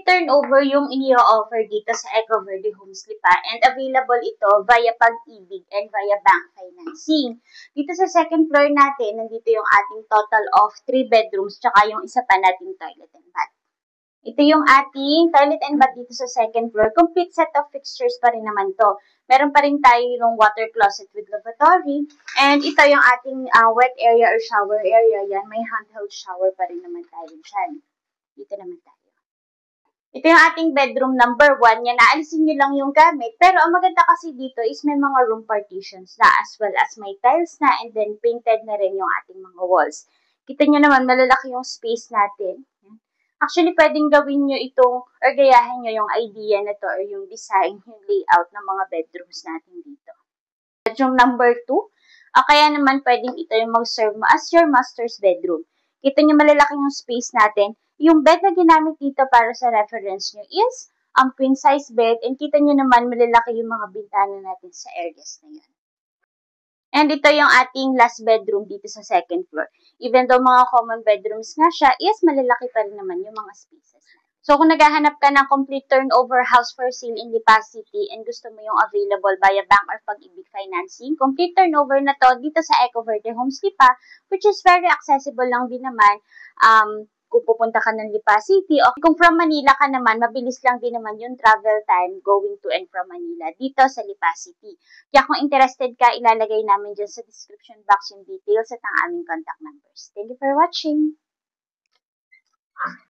turnover yung i-offer dito sa Eco Verde Homes Lipa and available ito via Pag-ibig and via bank financing. Dito sa second floor natin, nandito yung ating total of 3 bedrooms tsaka yung isa pa nating toilet and bath. Ito yung ating toilet and bath dito sa second floor. Complete set of fixtures pa rin naman to. Meron pa rin tayo yung water closet with lavatory. And ito yung ating wet area or shower area. Yan, may handheld shower pa rin naman tayo dyan. Dito naman tayo. Ito yung ating bedroom number 1. Yan, naalisin nyo lang yung gamit. Pero ang maganda kasi dito is may mga room partitions na as well as may tiles na and then painted na rin yung ating mga walls. Kita nyo naman, malalaki yung space natin. Actually, pwedeng gawin nyo itong or gayahin nyo yung idea na to or yung design, yung layout ng mga bedrooms natin dito. Bedroom number 2. Kaya naman pwedeng ito yung mag-serve mo as your master's bedroom. Kita nyo malalaki yung space natin. Yung bed na ginamit dito para sa reference nyo is queen size bed and kita nyo naman malalaki yung mga bintana natin sa areas na yun. And ito yung ating last bedroom dito sa second floor. Even though mga common bedrooms nga siya, is malalaki pa rin naman yung mga spaces. So kung naghahanap ka ng complete turnover house for sale in Lipa City and gusto mo yung available via bank or Pag-ibig financing, complete turnover na to dito sa Eco Verde Homes Lipa, which is very accessible lang din naman. Kung pupunta ka ng Lipa City, o kung from Manila ka naman, mabilis lang din naman yung travel time going to and from Manila dito sa Lipa City. Kaya kung interested ka, ilalagay namin dyan sa description box yung details at ang aming contact numbers. Thank you for watching!